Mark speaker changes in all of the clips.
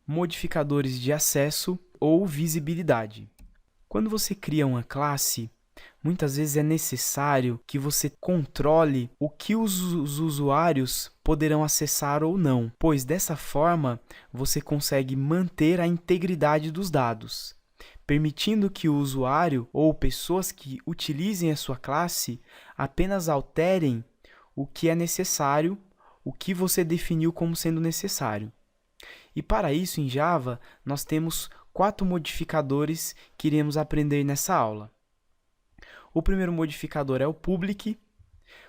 Speaker 1: modificadores de acesso ou visibilidade. Quando você cria uma classe, muitas vezes é necessário que você controle o que os usuários poderão acessar ou não, pois dessa forma você consegue manter a integridade dos dados, permitindo que o usuário ou pessoas que utilizem a sua classe apenas alterem o que é necessário, o que você definiu como sendo necessário. E para isso, em Java, nós temos 4 modificadores que iremos aprender nessa aula. O primeiro modificador é o public.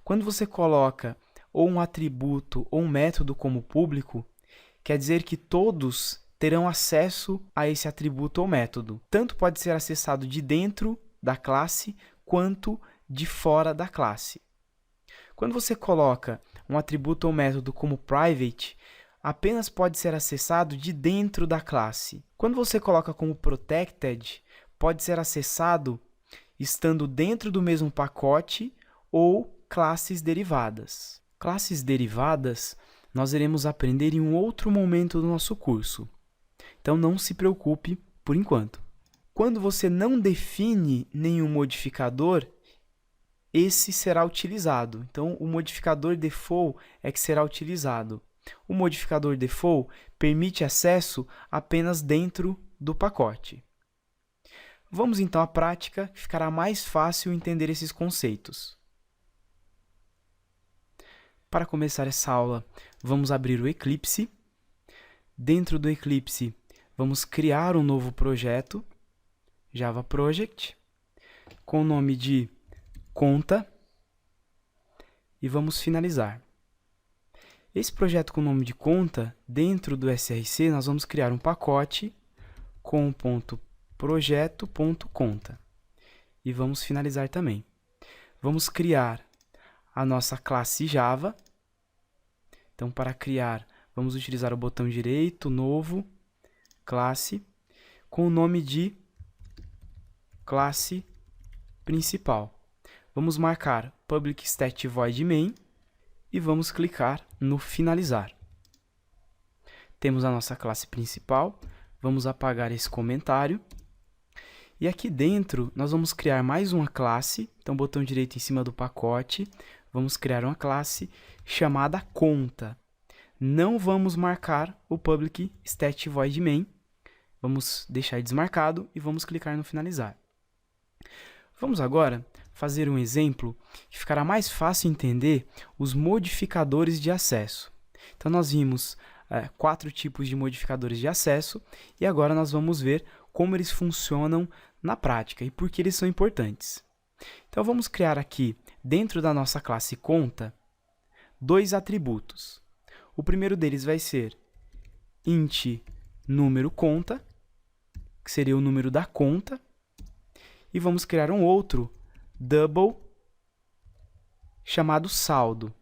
Speaker 1: Quando você coloca ou um atributo ou um método como público, quer dizer que todos terão acesso a esse atributo ou método. Tanto pode ser acessado de dentro da classe, quanto de fora da classe. Quando você coloca um atributo ou método como private, apenas pode ser acessado de dentro da classe. Quando você coloca como protected, pode ser acessado estando dentro do mesmo pacote ou classes derivadas. Classes derivadas nós iremos aprender em um outro momento do nosso curso. Então não se preocupe por enquanto. Quando você não define nenhum modificador, esse será utilizado. Então o modificador default é que será utilizado. O modificador default permite acesso apenas dentro do pacote. Vamos então à prática, que ficará mais fácil entender esses conceitos. Para começar essa aula, vamos abrir o Eclipse. Dentro do Eclipse, vamos criar um novo projeto, Java Project, com o nome de conta, e vamos finalizar. Esse projeto com o nome de conta, dentro do SRC, nós vamos criar um pacote com .projeto.conta e vamos finalizar também. Vamos criar a nossa classe Java. Então, para criar, vamos utilizar o botão direito, novo, classe, com o nome de classe principal. Vamos marcar public static void main e vamos clicar no finalizar. Temos a nossa classe principal, vamos apagar esse comentário. E aqui dentro, nós vamos criar mais uma classe, então botão direito em cima do pacote, vamos criar uma classe chamada conta. Não vamos marcar o public static void main, vamos deixar desmarcado e vamos clicar no finalizar. Vamos agora fazer um exemplo que ficará mais fácil entender os modificadores de acesso. Então nós vimos 4 tipos de modificadores de acesso e agora nós vamos ver como eles funcionam na prática e por que eles são importantes. Então vamos criar aqui, dentro da nossa classe conta, 2 atributos. O primeiro deles vai ser int número conta, que seria o número da conta, e vamos criar um outro double chamado saldo.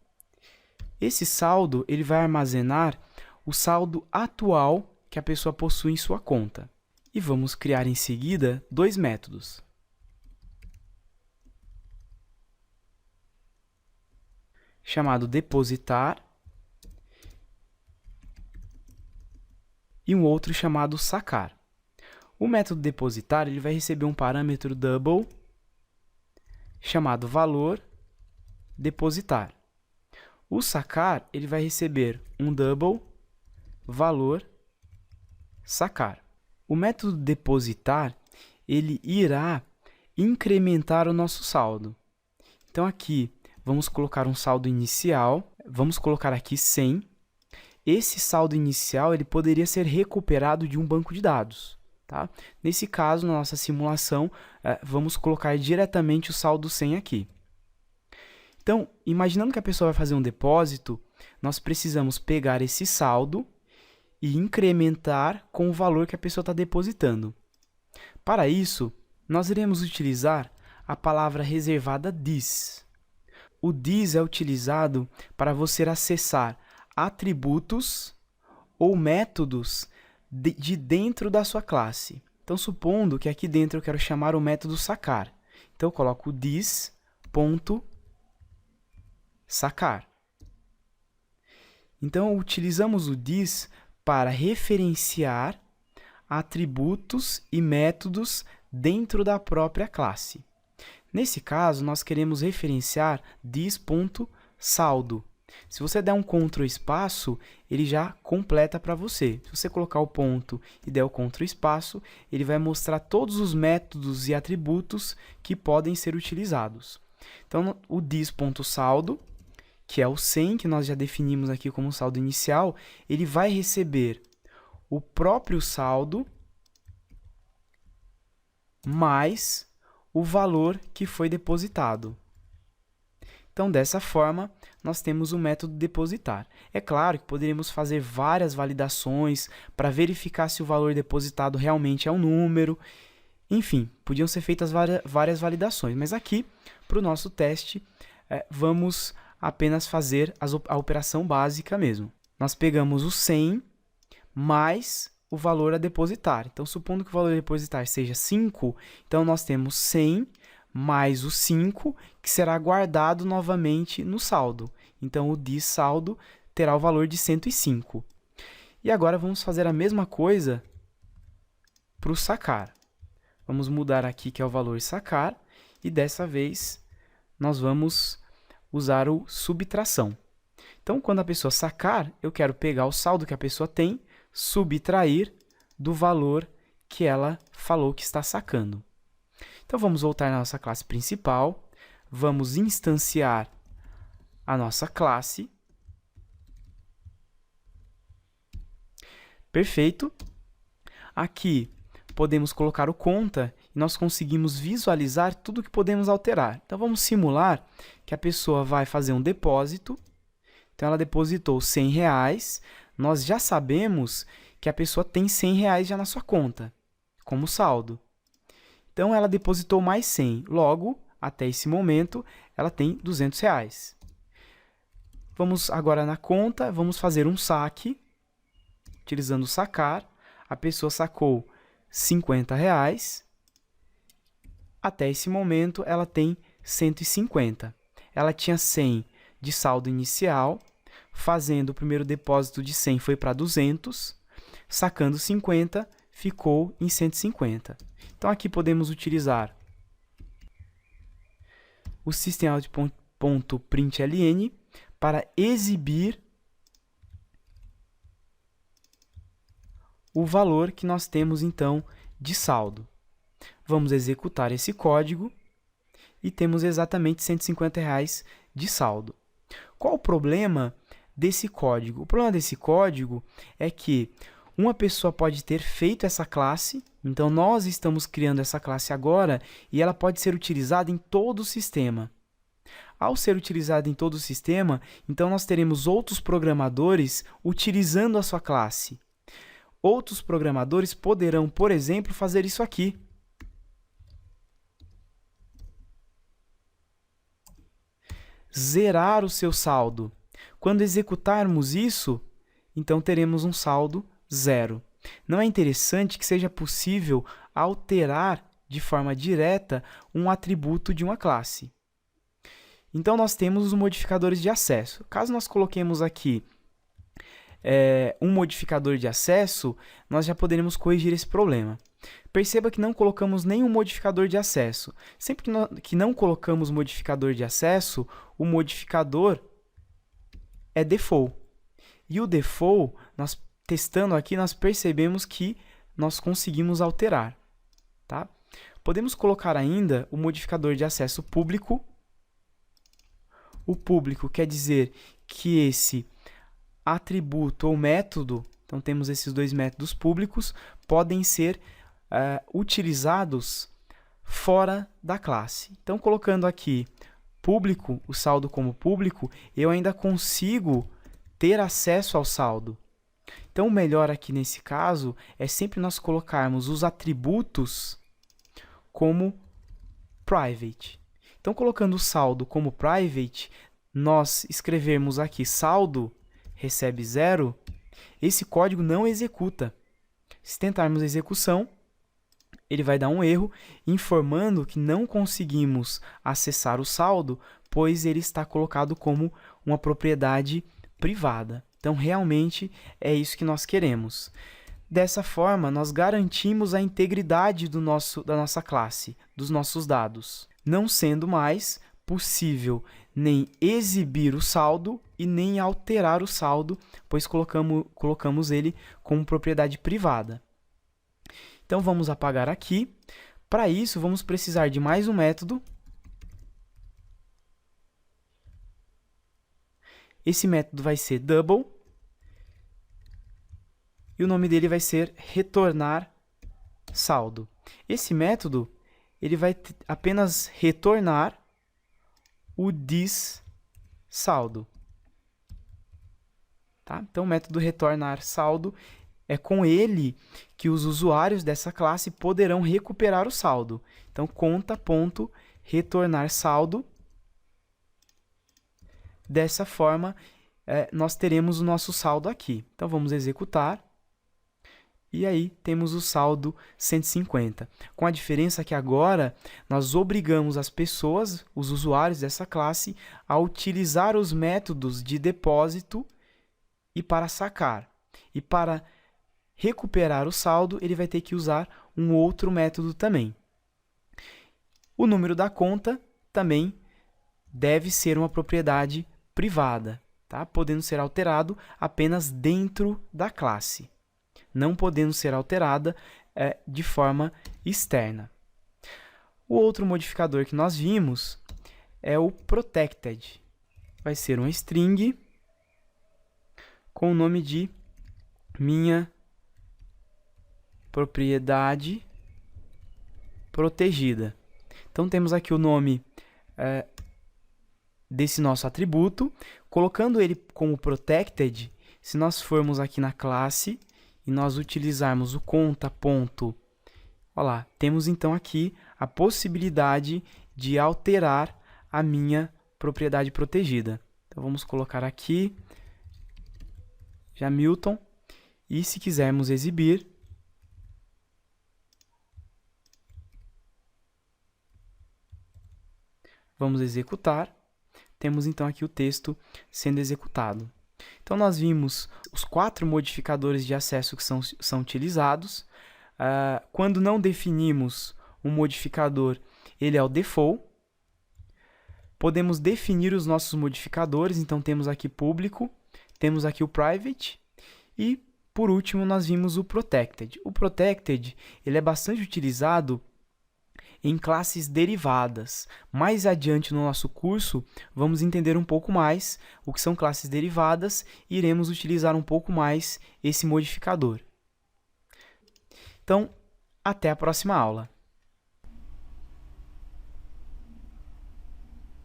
Speaker 1: Esse saldo ele vai armazenar o saldo atual que a pessoa possui em sua conta. E vamos criar em seguida 2 métodos. Chamado depositar e um outro chamado sacar. O método depositar ele vai receber um parâmetro double chamado valor depositar. O sacar ele vai receber um double valor sacar. O método depositar ele irá incrementar o nosso saldo. Então aqui vamos colocar um saldo inicial, vamos colocar aqui 100. Esse saldo inicial ele poderia ser recuperado de um banco de dados. Tá? Nesse caso, na nossa simulação, vamos colocar diretamente o saldo 100 aqui. Então, imaginando que a pessoa vai fazer um depósito, nós precisamos pegar esse saldo e incrementar com o valor que a pessoa está depositando. Para isso, nós iremos utilizar a palavra reservada this. O this é utilizado para você acessar atributos ou métodos de dentro da sua classe. Então, supondo que aqui dentro eu quero chamar o método sacar. Então, eu coloco this.sacar. Então, utilizamos o this para referenciar atributos e métodos dentro da própria classe. Nesse caso, nós queremos referenciar this.saldo. Se você der um Ctrl espaço, ele já completa para você. Se você colocar o ponto e der o Ctrl espaço, ele vai mostrar todos os métodos e atributos que podem ser utilizados. Então, o this.saldo, que é o 100, que nós já definimos aqui como saldo inicial, ele vai receber o próprio saldo mais o valor que foi depositado. Então, dessa forma, nós temos o método depositar. É claro que poderíamos fazer várias validações para verificar se o valor depositado realmente é um número. Enfim, podiam ser feitas várias validações, mas aqui, para o nosso teste, vamos apenas fazer a operação básica mesmo. Nós pegamos o 100 mais o valor a depositar. Então, supondo que o valor a depositar seja 5, então nós temos 100 mais o 5, que será guardado novamente no saldo. Então, o this saldo terá o valor de 105. E agora vamos fazer a mesma coisa para o sacar. Vamos mudar aqui, que é o valor sacar, e dessa vez nós vamos usar o subtração. Então, quando a pessoa sacar, eu quero pegar o saldo que a pessoa tem, subtrair do valor que ela falou que está sacando. Então, vamos voltar na nossa classe principal, vamos instanciar a nossa classe. Perfeito. Aqui podemos colocar o conta e nós conseguimos visualizar tudo que podemos alterar. Então, vamos simular que a pessoa vai fazer um depósito. Então, ela depositou R$100. Nós já sabemos que a pessoa tem R$100 já na sua conta, como saldo. Então, ela depositou mais 100. Logo, até esse momento, ela tem R$200. Vamos agora na conta, vamos fazer um saque, utilizando o sacar. A pessoa sacou R$50. Até esse momento, ela tem 150. Ela tinha 100 de saldo inicial, fazendo o primeiro depósito de 100 foi para 200, sacando 50, ficou em 150. Então, aqui podemos utilizar o systemout.println para exibir o valor que nós temos, então, de saldo. Vamos executar esse código e temos exatamente R$150 de saldo. Qual o problema desse código? O problema desse código é que uma pessoa pode ter feito essa classe, então nós estamos criando essa classe agora e ela pode ser utilizada em todo o sistema. Ao ser utilizada em todo o sistema, então nós teremos outros programadores utilizando a sua classe. Outros programadores poderão, por exemplo, fazer isso aqui. Zerar o seu saldo. Quando executarmos isso, então teremos um saldo 0. Não é interessante que seja possível alterar de forma direta um atributo de uma classe. Então, nós temos os modificadores de acesso. Caso nós coloquemos aqui um modificador de acesso, nós já poderemos corrigir esse problema. Perceba que não colocamos nenhum modificador de acesso. Sempre que não colocamos modificador de acesso, o modificador é default. E o default, nós testando aqui, nós percebemos que nós conseguimos alterar. Tá? Podemos colocar ainda o modificador de acesso público. O público quer dizer que esse atributo ou método, então temos esses dois métodos públicos, podem ser utilizados fora da classe. Então, colocando aqui público, o saldo como público, eu ainda consigo ter acesso ao saldo. Então, o melhor aqui nesse caso é sempre nós colocarmos os atributos como private. Então, colocando o saldo como private, nós escrevermos aqui saldo recebe 0, esse código não executa. Se tentarmos a execução, ele vai dar um erro, informando que não conseguimos acessar o saldo, pois ele está colocado como uma propriedade privada. Então, realmente, é isso que nós queremos. Dessa forma, nós garantimos a integridade da nossa classe, dos nossos dados, não sendo mais possível nem exibir o saldo e nem alterar o saldo, pois colocamos ele como propriedade privada. Então, vamos apagar aqui. Para isso, vamos precisar de mais um método. Esse método vai ser double. E o nome dele vai ser retornar saldo. Esse método ele vai apenas retornar o this saldo. Tá? Então, o método retornar saldo é com ele que os usuários dessa classe poderão recuperar o saldo. Então, conta.retornar saldo. Dessa forma, nós teremos o nosso saldo aqui. Então, vamos executar. E aí, temos o saldo 150. Com a diferença que agora, nós obrigamos as pessoas, os usuários dessa classe, a utilizar os métodos de depósito e para sacar. E para recuperar o saldo, ele vai ter que usar um outro método também. O número da conta também deve ser uma propriedade privada, tá? Podendo ser alterado apenas dentro da classe, não podendo ser alterada de forma externa. O outro modificador que nós vimos é o protected. Vai ser uma string com o nome de minha propriedade protegida. Então, temos aqui o nome desse nosso atributo. Colocando ele como protected, se nós formos aqui na classe e nós utilizarmos o conta ponto, olha lá, temos então aqui a possibilidade de alterar a minha propriedade protegida. Então, vamos colocar aqui Jamilton, e se quisermos exibir, vamos executar, temos então aqui o texto sendo executado. Então, nós vimos os 4 modificadores de acesso que são utilizados. Quando não definimos um modificador, ele é o default. Podemos definir os nossos modificadores, então temos aqui público, temos aqui o private e, por último, nós vimos o protected. O protected ele é bastante utilizado em classes derivadas. Mais adiante no nosso curso, vamos entender um pouco mais o que são classes derivadas e iremos utilizar um pouco mais esse modificador. Então, até a próxima aula.